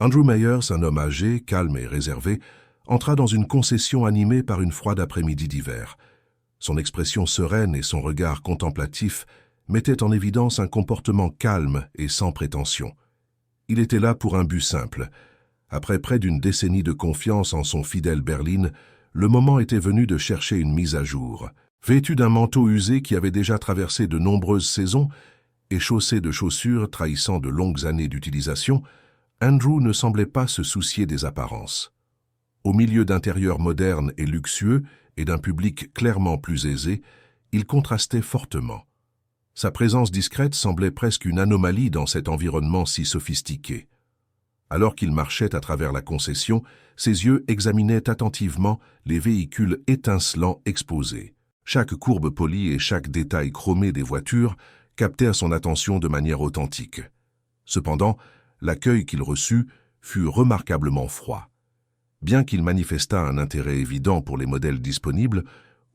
Andrew Meyers, un homme âgé, calme et réservé, entra dans une concession animée par une froide après-midi d'hiver. Son expression sereine et son regard contemplatif mettaient en évidence un comportement calme et sans prétention. Il était là pour un but simple. Après près d'une décennie de confiance en son fidèle berline, le moment était venu de chercher une mise à jour. Vêtu d'un manteau usé qui avait déjà traversé de nombreuses saisons et chaussé de chaussures trahissant de longues années d'utilisation, Andrew ne semblait pas se soucier des apparences. Au milieu d'intérieurs modernes et luxueux et d'un public clairement plus aisé, il contrastait fortement. Sa présence discrète semblait presque une anomalie dans cet environnement si sophistiqué. Alors qu'il marchait à travers la concession, ses yeux examinaient attentivement les véhicules étincelants exposés. Chaque courbe polie et chaque détail chromé des voitures captèrent son attention de manière authentique. Cependant, l'accueil qu'il reçut fut remarquablement froid. Bien qu'il manifestât un intérêt évident pour les modèles disponibles,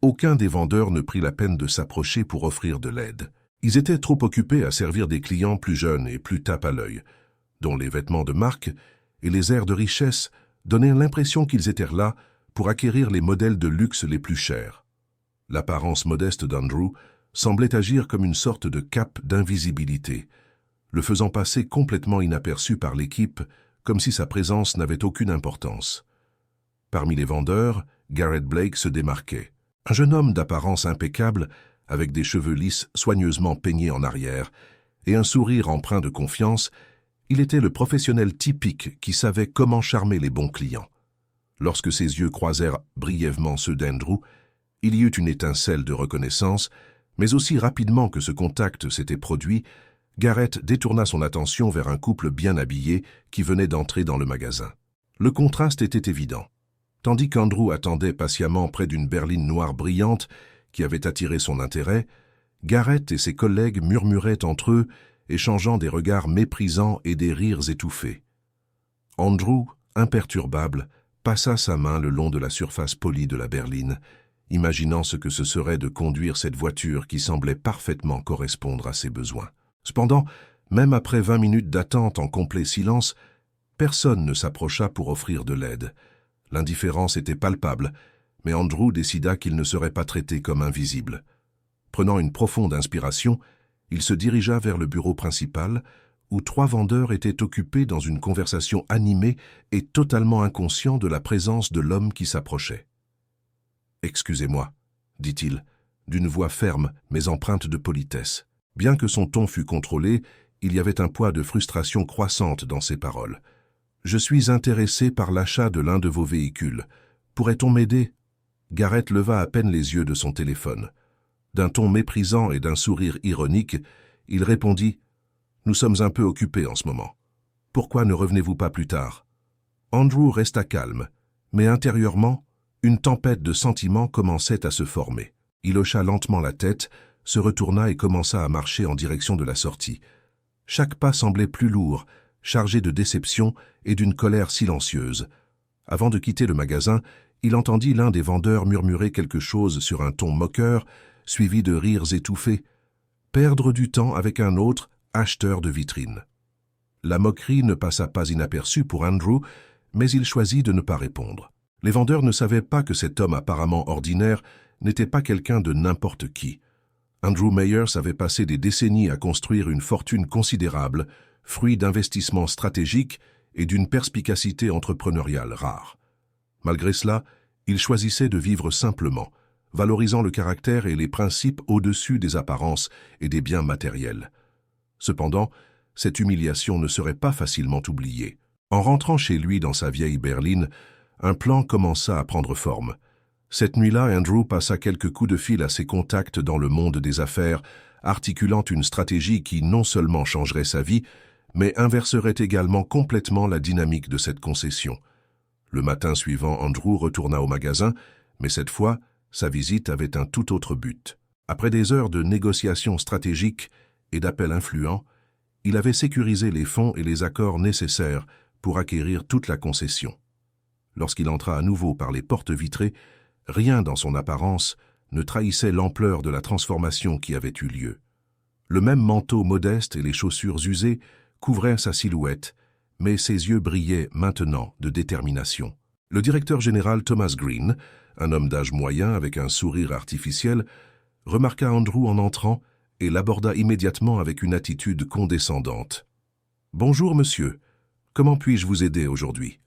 aucun des vendeurs ne prit la peine de s'approcher pour offrir de l'aide. Ils étaient trop occupés à servir des clients plus jeunes et plus tape à l'œil, dont les vêtements de marque et les airs de richesse donnaient l'impression qu'ils étaient là pour acquérir les modèles de luxe les plus chers. L'apparence modeste d'Andrew semblait agir comme une sorte de cape d'invisibilité, le faisant passer complètement inaperçu par l'équipe, comme si sa présence n'avait aucune importance. Parmi les vendeurs, Garrett Blake se démarquait. Un jeune homme d'apparence impeccable, avec des cheveux lisses soigneusement peignés en arrière et un sourire empreint de confiance, il était le professionnel typique qui savait comment charmer les bons clients. Lorsque ses yeux croisèrent brièvement ceux d'Andrew, il y eut une étincelle de reconnaissance, mais aussi rapidement que ce contact s'était produit, Garrett détourna son attention vers un couple bien habillé qui venait d'entrer dans le magasin. Le contraste était évident. Tandis qu'Andrew attendait patiemment près d'une berline noire brillante qui avait attiré son intérêt, Garrett et ses collègues murmuraient entre eux, échangeant des regards méprisants et des rires étouffés. Andrew, imperturbable, passa sa main le long de la surface polie de la berline, imaginant ce que ce serait de conduire cette voiture qui semblait parfaitement correspondre à ses besoins. Cependant, même après 20 minutes d'attente en complet silence, personne ne s'approcha pour offrir de l'aide. L'indifférence était palpable, mais Andrew décida qu'il ne serait pas traité comme invisible. Prenant une profonde inspiration, il se dirigea vers le bureau principal, où 3 vendeurs étaient occupés dans une conversation animée et totalement inconscients de la présence de l'homme qui s'approchait. « Excusez-moi », dit-il, d'une voix ferme mais empreinte de politesse. Bien que son ton fût contrôlé, il y avait un poids de frustration croissante dans ses paroles. « Je suis intéressé par l'achat de l'un de vos véhicules. Pourrait-on m'aider » Garrett leva à peine les yeux de son téléphone. D'un ton méprisant et d'un sourire ironique, il répondit « Nous sommes un peu occupés en ce moment. Pourquoi ne revenez-vous pas plus tard ?» Andrew resta calme, mais intérieurement, une tempête de sentiments commençait à se former. Il hocha lentement la tête, se retourna et commença à marcher en direction de la sortie. Chaque pas semblait plus lourd, chargé de déception et d'une colère silencieuse. Avant de quitter le magasin, il entendit l'un des vendeurs murmurer quelque chose sur un ton moqueur, suivi de rires étouffés. Perdre du temps avec un autre acheteur de vitrines. La moquerie ne passa pas inaperçue pour Andrew, mais il choisit de ne pas répondre. Les vendeurs ne savaient pas que cet homme apparemment ordinaire n'était pas quelqu'un de n'importe qui. Andrew Meyers avait passé des décennies à construire une fortune considérable, fruit d'investissements stratégiques et d'une perspicacité entrepreneuriale rare. Malgré cela, il choisissait de vivre simplement, valorisant le caractère et les principes au-dessus des apparences et des biens matériels. Cependant, cette humiliation ne serait pas facilement oubliée. En rentrant chez lui dans sa vieille berline, un plan commença à prendre forme. Cette nuit-là, Andrew passa quelques coups de fil à ses contacts dans le monde des affaires, articulant une stratégie qui non seulement changerait sa vie, mais inverserait également complètement la dynamique de cette concession. Le matin suivant, Andrew retourna au magasin, mais cette fois, sa visite avait un tout autre but. Après des heures de négociations stratégiques et d'appels influents, il avait sécurisé les fonds et les accords nécessaires pour acquérir toute la concession. Lorsqu'il entra à nouveau par les portes vitrées, rien dans son apparence ne trahissait l'ampleur de la transformation qui avait eu lieu. Le même manteau modeste et les chaussures usées couvraient sa silhouette, mais ses yeux brillaient maintenant de détermination. Le directeur général Thomas Green, un homme d'âge moyen avec un sourire artificiel, remarqua Andrew en entrant et l'aborda immédiatement avec une attitude condescendante. « Bonjour, monsieur. Comment puis-je vous aider aujourd'hui ?»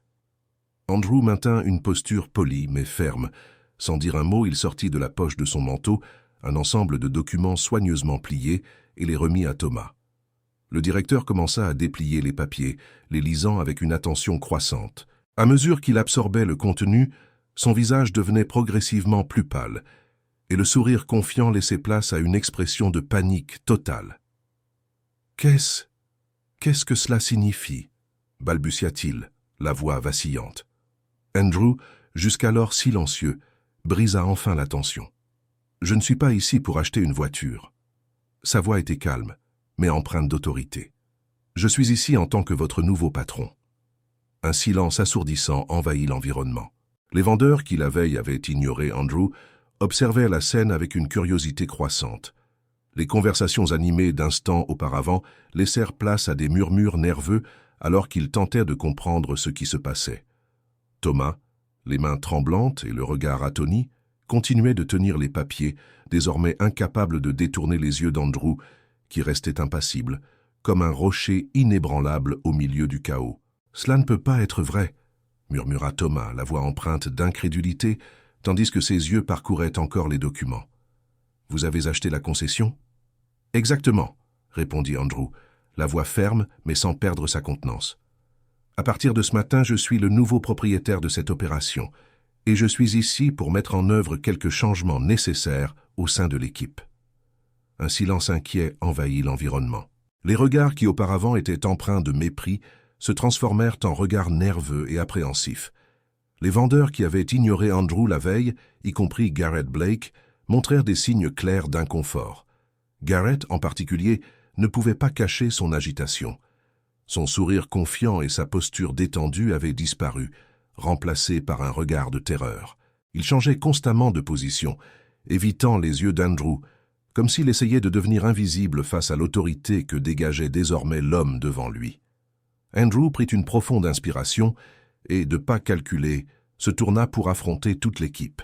Andrew maintint une posture polie mais ferme. Sans dire un mot, il sortit de la poche de son manteau un ensemble de documents soigneusement pliés et les remit à Thomas. Le directeur commença à déplier les papiers, les lisant avec une attention croissante. À mesure qu'il absorbait le contenu, son visage devenait progressivement plus pâle, et le sourire confiant laissait place à une expression de panique totale. « Qu'est-ce que cela signifie ?» balbutia-t-il, la voix vacillante. Andrew, jusqu'alors silencieux, brisa enfin la tension. « Je ne suis pas ici pour acheter une voiture. » Sa voix était calme, mais empreinte d'autorité. « Je suis ici en tant que votre nouveau patron. » Un silence assourdissant envahit l'environnement. Les vendeurs qui la veille avaient ignoré Andrew observaient la scène avec une curiosité croissante. Les conversations animées d'instants auparavant laissèrent place à des murmures nerveux alors qu'ils tentaient de comprendre ce qui se passait. Thomas, les mains tremblantes et le regard atoni, continuait de tenir les papiers, désormais incapable de détourner les yeux d'Andrew, qui restait impassible, comme un rocher inébranlable au milieu du chaos. « Cela ne peut pas être vrai », murmura Thomas, la voix empreinte d'incrédulité, tandis que ses yeux parcouraient encore les documents. « Vous avez acheté la concession ?»« Exactement », répondit Andrew, la voix ferme mais sans perdre sa contenance. « À partir de ce matin, je suis le nouveau propriétaire de cette opération, et je suis ici pour mettre en œuvre quelques changements nécessaires au sein de l'équipe. » Un silence inquiet envahit l'environnement. Les regards qui auparavant étaient empreints de mépris se transformèrent en regards nerveux et appréhensifs. Les vendeurs qui avaient ignoré Andrew la veille, y compris Garrett Blake, montrèrent des signes clairs d'inconfort. Garrett, en particulier, ne pouvait pas cacher son agitation. Son sourire confiant et sa posture détendue avaient disparu, remplacés par un regard de terreur. Il changeait constamment de position, évitant les yeux d'Andrew, comme s'il essayait de devenir invisible face à l'autorité que dégageait désormais l'homme devant lui. Andrew prit une profonde inspiration et, de pas calculé, se tourna pour affronter toute l'équipe.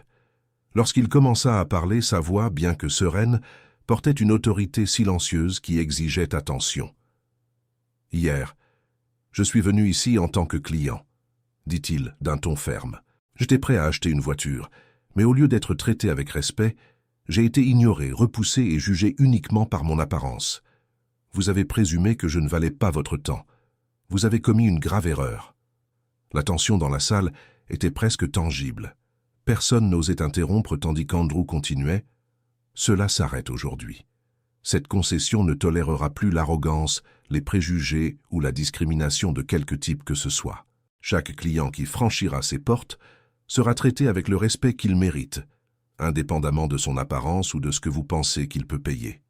Lorsqu'il commença à parler, sa voix, bien que sereine, portait une autorité silencieuse qui exigeait attention. « Hier, je suis venu ici en tant que client, » dit-il d'un ton ferme. « J'étais prêt à acheter une voiture, mais au lieu d'être traité avec respect, j'ai été ignoré, repoussé et jugé uniquement par mon apparence. Vous avez présumé que je ne valais pas votre temps. Vous avez commis une grave erreur. » La tension dans la salle était presque tangible. Personne n'osait interrompre tandis qu'Andrew continuait. « Cela s'arrête aujourd'hui. Cette concession ne tolérera plus l'arrogance, les préjugés ou la discrimination de quelque type que ce soit. Chaque client qui franchira ses portes sera traité avec le respect qu'il mérite, indépendamment de son apparence ou de ce que vous pensez qu'il peut payer. »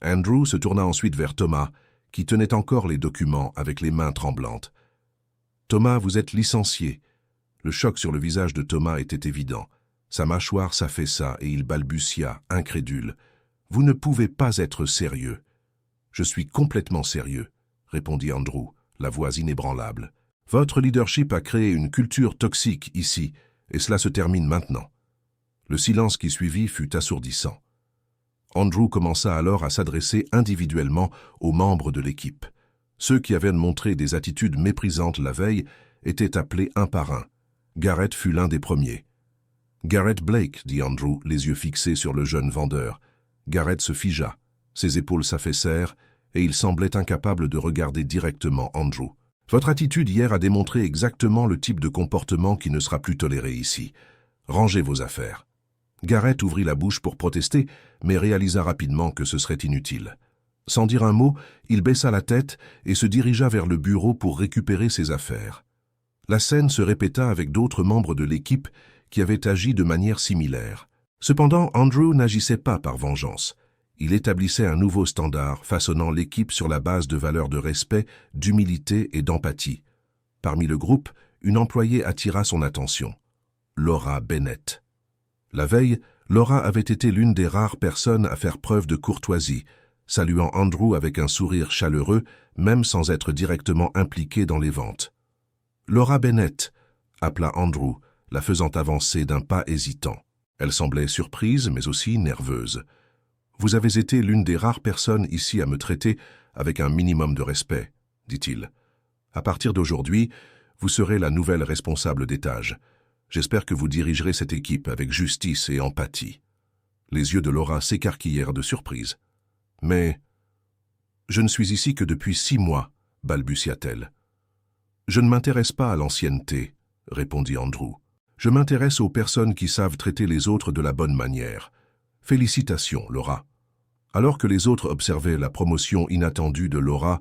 Andrew se tourna ensuite vers Thomas, qui tenait encore les documents avec les mains tremblantes. « Thomas, vous êtes licencié. » Le choc sur le visage de Thomas était évident. Sa mâchoire s'affaissa et il balbutia, incrédule. « Vous ne pouvez pas être sérieux. »« Je suis complètement sérieux, » répondit Andrew, la voix inébranlable. « Votre leadership a créé une culture toxique ici, et cela se termine maintenant. » Le silence qui suivit fut assourdissant. Andrew commença alors à s'adresser individuellement aux membres de l'équipe. Ceux qui avaient montré des attitudes méprisantes la veille étaient appelés un par un. Garrett fut l'un des premiers. « Garrett Blake, » dit Andrew, les yeux fixés sur le jeune vendeur. Garrett se figea, ses épaules s'affaissèrent et il semblait incapable de regarder directement Andrew. « Votre attitude hier a démontré exactement le type de comportement qui ne sera plus toléré ici. Rangez vos affaires. » Garrett ouvrit la bouche pour protester, mais réalisa rapidement que ce serait inutile. Sans dire un mot, il baissa la tête et se dirigea vers le bureau pour récupérer ses affaires. La scène se répéta avec d'autres membres de l'équipe qui avaient agi de manière similaire. Cependant, Andrew n'agissait pas par vengeance. Il établissait un nouveau standard, façonnant l'équipe sur la base de valeurs de respect, d'humilité et d'empathie. Parmi le groupe, une employée attira son attention. Laura Bennett. La veille, Laura avait été l'une des rares personnes à faire preuve de courtoisie, saluant Andrew avec un sourire chaleureux, même sans être directement impliqué dans les ventes. « Laura Bennett !» appela Andrew, la faisant avancer d'un pas hésitant. Elle semblait surprise, mais aussi nerveuse. « Vous avez été l'une des rares personnes ici à me traiter avec un minimum de respect, » dit-il. « À partir d'aujourd'hui, vous serez la nouvelle responsable d'étage. J'espère que vous dirigerez cette équipe avec justice et empathie. » Les yeux de Laura s'écarquillèrent de surprise. « Mais je ne suis ici que depuis 6 mois, balbutia-t-elle. « Je ne m'intéresse pas à l'ancienneté, répondit Andrew. Je m'intéresse aux personnes qui savent traiter les autres de la bonne manière. Félicitations, Laura. » Alors que les autres observaient la promotion inattendue de Laura,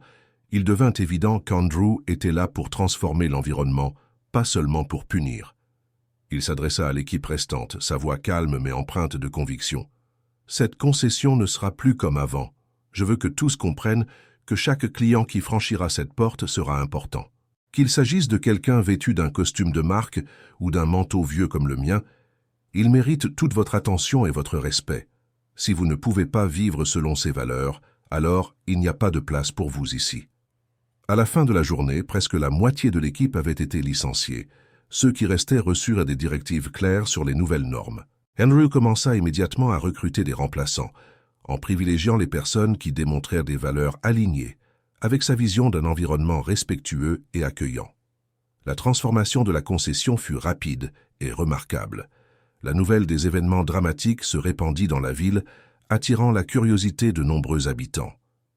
il devint évident qu'Andrew était là pour transformer l'environnement, pas seulement pour punir. Il s'adressa à l'équipe restante, sa voix calme mais empreinte de conviction. « Cette concession ne sera plus comme avant. Je veux que tous comprennent que chaque client qui franchira cette porte sera important. Qu'il s'agisse de quelqu'un vêtu d'un costume de marque ou d'un manteau vieux comme le mien, il mérite toute votre attention et votre respect. Si vous ne pouvez pas vivre selon ces valeurs, alors il n'y a pas de place pour vous ici. » À la fin de la journée, presque la moitié de l'équipe avait été licenciée. Ceux qui restaient reçurent des directives claires sur les nouvelles normes. Andrew commença immédiatement à recruter des remplaçants, en privilégiant les personnes qui démontrèrent des valeurs alignées, avec sa vision d'un environnement respectueux et accueillant. La transformation de la concession fut rapide et remarquable. La nouvelle des événements dramatiques se répandit dans la ville, attirant la curiosité de nombreux habitants.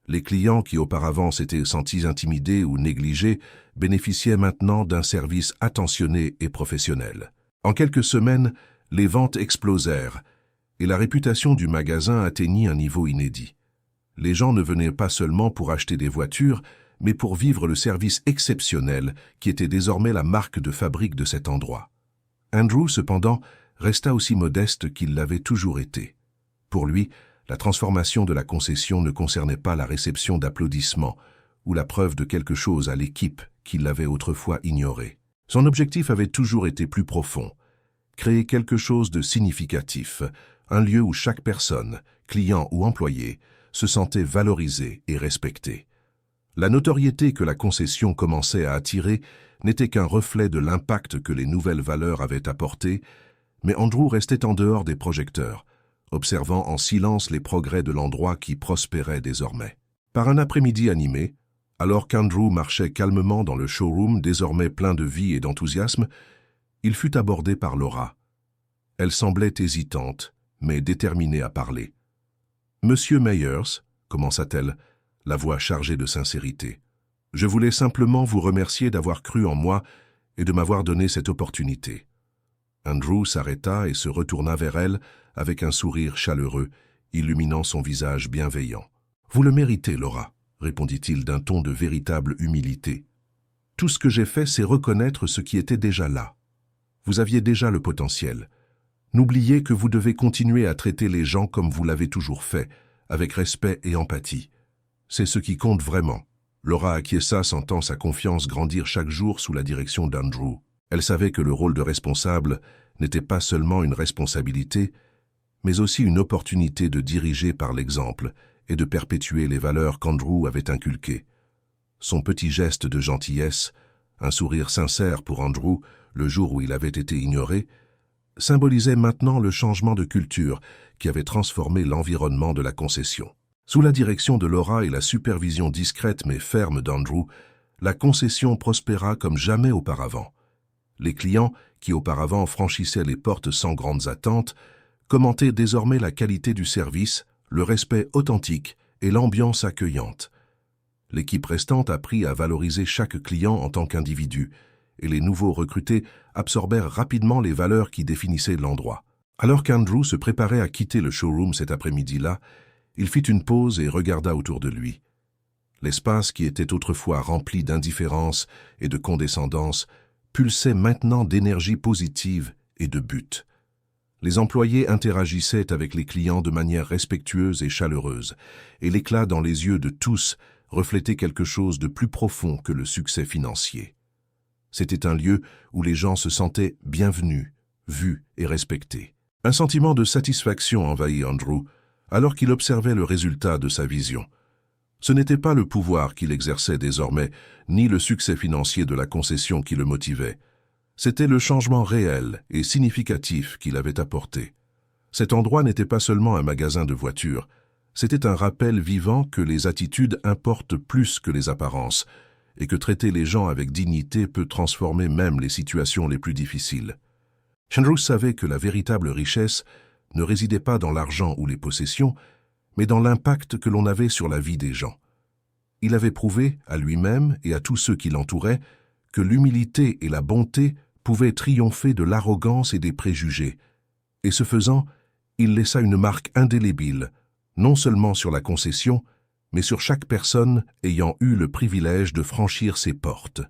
Les clients qui auparavant s'étaient sentis intimidés ou négligés bénéficiaient maintenant d'un service attentionné et professionnel. En quelques semaines, les ventes explosèrent et la réputation du magasin atteignit un niveau inédit. Les gens ne venaient pas seulement pour acheter des voitures, mais pour vivre le service exceptionnel qui était désormais la marque de fabrique de cet endroit. Andrew, cependant, resta aussi modeste qu'il l'avait toujours été. Pour lui, la transformation de la concession ne concernait pas la réception d'applaudissements ou la preuve de quelque chose à l'équipe qui l'avait autrefois ignorée. Son objectif avait toujours été plus profond, créer quelque chose de significatif, un lieu où chaque personne, client ou employé, se sentait valorisé et respecté. La notoriété que la concession commençait à attirer n'était qu'un reflet de l'impact que les nouvelles valeurs avaient apporté, mais Andrew restait en dehors des projecteurs, observant en silence les progrès de l'endroit qui prospérait désormais. Par un après-midi animé, alors qu'Andrew marchait calmement dans le showroom désormais plein de vie et d'enthousiasme, il fut abordé par Laura. Elle semblait hésitante, mais déterminée à parler. « Monsieur Meyers, » commença-t-elle, la voix chargée de sincérité, « je voulais simplement vous remercier d'avoir cru en moi et de m'avoir donné cette opportunité. » Andrew s'arrêta et se retourna vers elle avec un sourire chaleureux, illuminant son visage bienveillant. « Vous le méritez, Laura, » répondit-il d'un ton de véritable humilité. « Tout ce que j'ai fait, c'est reconnaître ce qui était déjà là. Vous aviez déjà le potentiel. N'oubliez que vous devez continuer à traiter les gens comme vous l'avez toujours fait, avec respect et empathie. C'est ce qui compte vraiment. » Laura acquiesça, sentant sa confiance grandir chaque jour sous la direction d'Andrew. Elle savait que le rôle de responsable n'était pas seulement une responsabilité, mais aussi une opportunité de diriger par l'exemple et de perpétuer les valeurs qu'Andrew avait inculquées. Son petit geste de gentillesse, un sourire sincère pour Andrew le jour où il avait été ignoré, symbolisait maintenant le changement de culture qui avait transformé l'environnement de la concession. Sous la direction de Laura et la supervision discrète mais ferme d'Andrew, la concession prospéra comme jamais auparavant. Les clients, qui auparavant franchissaient les portes sans grandes attentes, commentaient désormais la qualité du service, le respect authentique et l'ambiance accueillante. L'équipe restante apprit à valoriser chaque client en tant qu'individu, et les nouveaux recrutés absorbèrent rapidement les valeurs qui définissaient l'endroit. Alors qu'Andrew se préparait à quitter le showroom cet après-midi-là, il fit une pause et regarda autour de lui. L'espace qui était autrefois rempli d'indifférence et de condescendance pulsait maintenant d'énergie positive et de but. Les employés interagissaient avec les clients de manière respectueuse et chaleureuse, et l'éclat dans les yeux de tous reflétait quelque chose de plus profond que le succès financier. C'était un lieu où les gens se sentaient bienvenus, vus et respectés. Un sentiment de satisfaction envahit Andrew alors qu'il observait le résultat de sa vision. Ce n'était pas le pouvoir qu'il exerçait désormais, ni le succès financier de la concession qui le motivait. C'était le changement réel et significatif qu'il avait apporté. Cet endroit n'était pas seulement un magasin de voitures, c'était un rappel vivant que les attitudes importent plus que les apparences, et que traiter les gens avec dignité peut transformer même les situations les plus difficiles. Shenrus savait que la véritable richesse ne résidait pas dans l'argent ou les possessions, mais dans l'impact que l'on avait sur la vie des gens. Il avait prouvé, à lui-même et à tous ceux qui l'entouraient, que l'humilité et la bonté pouvaient triompher de l'arrogance et des préjugés, et ce faisant, il laissa une marque indélébile, non seulement sur la concession, mais sur chaque personne ayant eu le privilège de franchir ses portes.